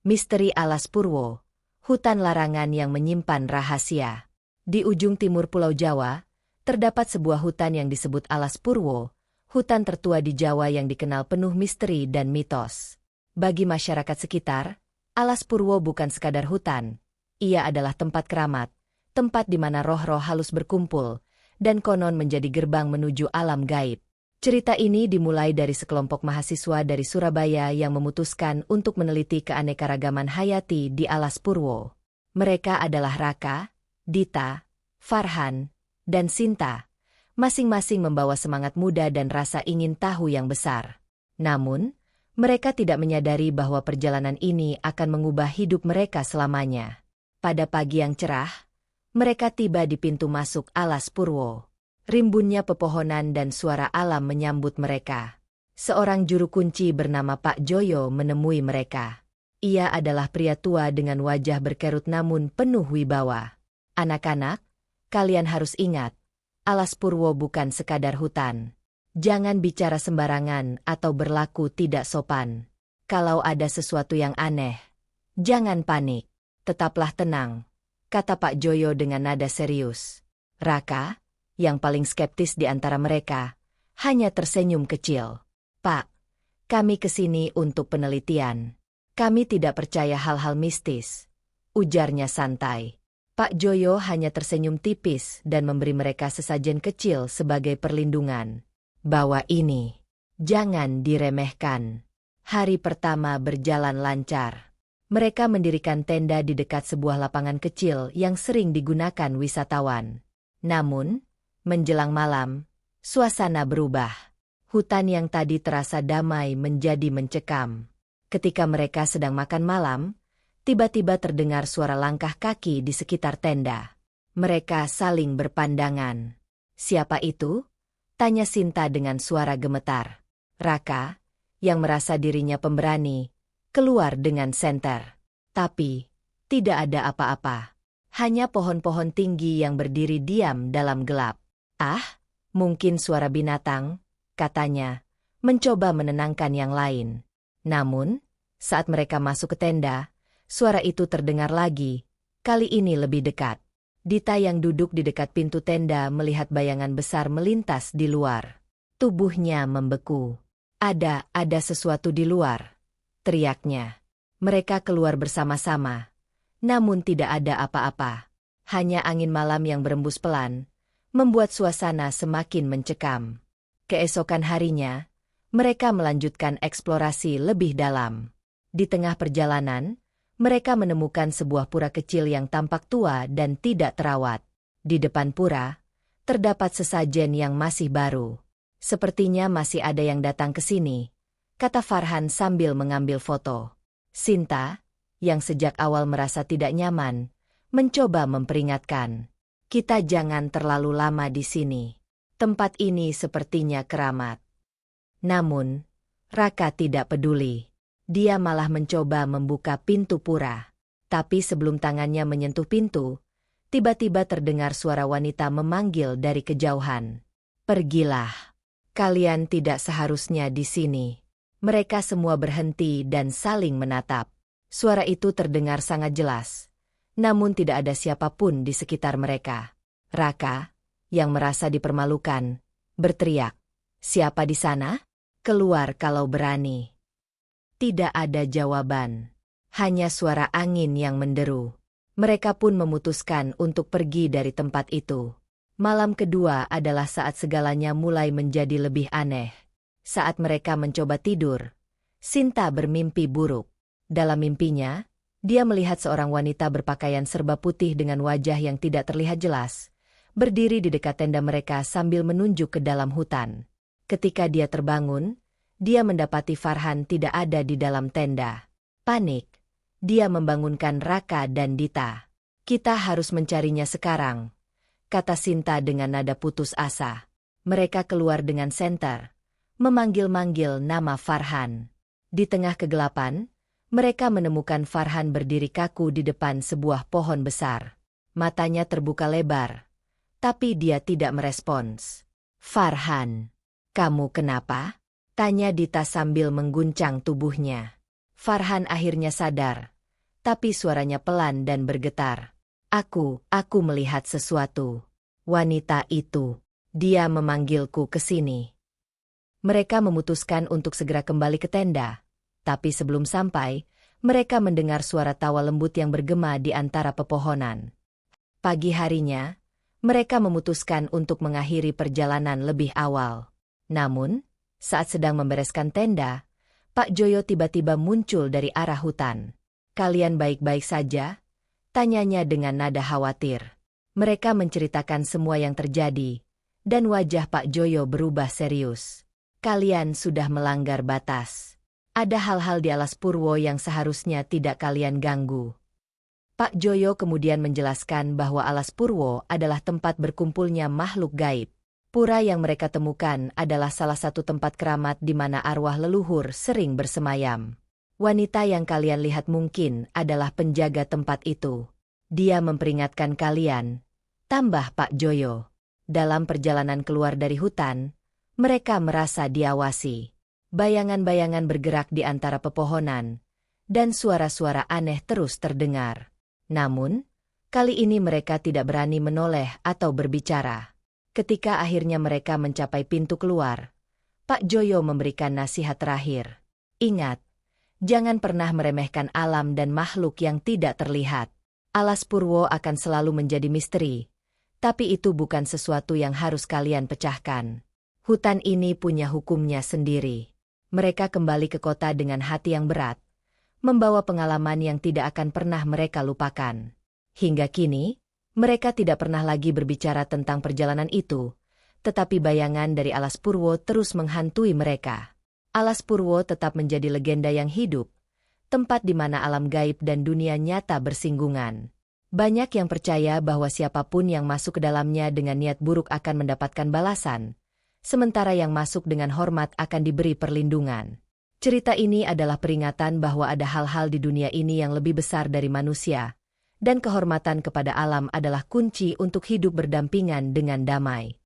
Misteri Alas Purwo, hutan larangan yang menyimpan rahasia. Di ujung timur Pulau Jawa, terdapat sebuah hutan yang disebut Alas Purwo, hutan tertua di Jawa yang dikenal penuh misteri dan mitos. Bagi masyarakat sekitar, Alas Purwo bukan sekadar hutan. Ia adalah tempat keramat, tempat di mana roh-roh halus berkumpul, dan konon menjadi gerbang menuju alam gaib. Cerita ini dimulai dari sekelompok mahasiswa dari Surabaya yang memutuskan untuk meneliti keanekaragaman hayati di Alas Purwo. Mereka adalah Raka, Dita, Farhan, dan Sinta. Masing-masing membawa semangat muda dan rasa ingin tahu yang besar. Namun, mereka tidak menyadari bahwa perjalanan ini akan mengubah hidup mereka selamanya. Pada pagi yang cerah, mereka tiba di pintu masuk Alas Purwo. Rimbunnya pepohonan dan suara alam menyambut mereka. Seorang juru kunci bernama Pak Joyo menemui mereka. Ia adalah pria tua dengan wajah berkerut namun penuh wibawa. Anak-anak, kalian harus ingat, Alas Purwo bukan sekadar hutan. Jangan bicara sembarangan atau berlaku tidak sopan. Kalau ada sesuatu yang aneh, jangan panik. Tetaplah tenang, kata Pak Joyo dengan nada serius. Raka, yang paling skeptis di antara mereka, hanya tersenyum kecil. Pak, kami kesini untuk penelitian. Kami tidak percaya hal-hal mistis, ujarnya santai. Pak Joyo hanya tersenyum tipis dan memberi mereka sesajen kecil sebagai perlindungan. Bawa ini, jangan diremehkan. Hari pertama berjalan lancar. Mereka mendirikan tenda di dekat sebuah lapangan kecil yang sering digunakan wisatawan. Namun, menjelang malam, suasana berubah. Hutan yang tadi terasa damai menjadi mencekam. Ketika mereka sedang makan malam, tiba-tiba terdengar suara langkah kaki di sekitar tenda. Mereka saling berpandangan. Siapa itu? Tanya Sinta dengan suara gemetar. Raka, yang merasa dirinya pemberani, keluar dengan senter. Tapi, tidak ada apa-apa. Hanya pohon-pohon tinggi yang berdiri diam dalam gelap. Ah, mungkin suara binatang, katanya, mencoba menenangkan yang lain. Namun, saat mereka masuk ke tenda, suara itu terdengar lagi, kali ini lebih dekat. Dita yang duduk di dekat pintu tenda melihat bayangan besar melintas di luar. Tubuhnya membeku. Ada sesuatu di luar, teriaknya. Mereka keluar bersama-sama, namun tidak ada apa-apa. Hanya angin malam yang berembus pelan, membuat suasana semakin mencekam. Keesokan harinya, mereka melanjutkan eksplorasi lebih dalam. Di tengah perjalanan, mereka menemukan sebuah pura kecil yang tampak tua dan tidak terawat. Di depan pura, terdapat sesajen yang masih baru. Sepertinya masih ada yang datang ke sini, kata Farhan sambil mengambil foto. Sinta, yang sejak awal merasa tidak nyaman, mencoba memperingatkan. Kita jangan terlalu lama di sini. Tempat ini sepertinya keramat. Namun, Raka tidak peduli. Dia malah mencoba membuka pintu pura. Tapi sebelum tangannya menyentuh pintu, tiba-tiba terdengar suara wanita memanggil dari kejauhan. Pergilah. Kalian tidak seharusnya di sini. Mereka semua berhenti dan saling menatap. Suara itu terdengar sangat jelas. Namun tidak ada siapapun di sekitar mereka. Raka, yang merasa dipermalukan, berteriak. Siapa di sana? Keluar kalau berani. Tidak ada jawaban. Hanya suara angin yang menderu. Mereka pun memutuskan untuk pergi dari tempat itu. Malam kedua adalah saat segalanya mulai menjadi lebih aneh. Saat mereka mencoba tidur, Sinta bermimpi buruk. Dalam mimpinya, dia melihat seorang wanita berpakaian serba putih dengan wajah yang tidak terlihat jelas, berdiri di dekat tenda mereka sambil menunjuk ke dalam hutan. Ketika dia terbangun, dia mendapati Farhan tidak ada di dalam tenda. Panik, dia membangunkan Raka dan Dita. Kita harus mencarinya sekarang, kata Sinta dengan nada putus asa. Mereka keluar dengan senter, memanggil-manggil nama Farhan. Di tengah kegelapan, mereka menemukan Farhan berdiri kaku di depan sebuah pohon besar. Matanya terbuka lebar, tapi dia tidak merespons. Farhan, kamu kenapa? Tanya Dita sambil mengguncang tubuhnya. Farhan akhirnya sadar. tapi suaranya pelan dan bergetar. Aku melihat sesuatu. Wanita itu. Dia memanggilku ke sini. Mereka memutuskan untuk segera kembali ke tenda. Tapi sebelum sampai, mereka mendengar suara tawa lembut yang bergema di antara pepohonan. Pagi harinya, mereka memutuskan untuk mengakhiri perjalanan lebih awal. Namun, saat sedang membereskan tenda, Pak Joyo tiba-tiba muncul dari arah hutan. "Kalian baik-baik saja?" tanyanya dengan nada khawatir. Mereka menceritakan semua yang terjadi, dan wajah Pak Joyo berubah serius. "Kalian sudah melanggar batas. Ada hal-hal di Alas Purwo yang seharusnya tidak kalian ganggu." Pak Joyo kemudian menjelaskan bahwa Alas Purwo adalah tempat berkumpulnya makhluk gaib. Pura yang mereka temukan adalah salah satu tempat keramat di mana arwah leluhur sering bersemayam. Wanita yang kalian lihat mungkin adalah penjaga tempat itu. Dia memperingatkan kalian, tambah Pak Joyo. Dalam perjalanan keluar dari hutan, mereka merasa diawasi. Bayangan-bayangan bergerak di antara pepohonan, dan suara-suara aneh terus terdengar. Namun, kali ini mereka tidak berani menoleh atau berbicara. Ketika akhirnya mereka mencapai pintu keluar, Pak Joyo memberikan nasihat terakhir. "Ingat, jangan pernah meremehkan alam dan makhluk yang tidak terlihat. Alas Purwo akan selalu menjadi misteri, tapi itu bukan sesuatu yang harus kalian pecahkan. Hutan ini punya hukumnya sendiri." Mereka kembali ke kota dengan hati yang berat, membawa pengalaman yang tidak akan pernah mereka lupakan. Hingga kini, mereka tidak pernah lagi berbicara tentang perjalanan itu, tetapi bayangan dari Alas Purwo terus menghantui mereka. Alas Purwo tetap menjadi legenda yang hidup, tempat di mana alam gaib dan dunia nyata bersinggungan. Banyak yang percaya bahwa siapapun yang masuk ke dalamnya dengan niat buruk akan mendapatkan balasan, sementara yang masuk dengan hormat akan diberi perlindungan. Cerita ini adalah peringatan bahwa ada hal-hal di dunia ini yang lebih besar dari manusia, dan kehormatan kepada alam adalah kunci untuk hidup berdampingan dengan damai.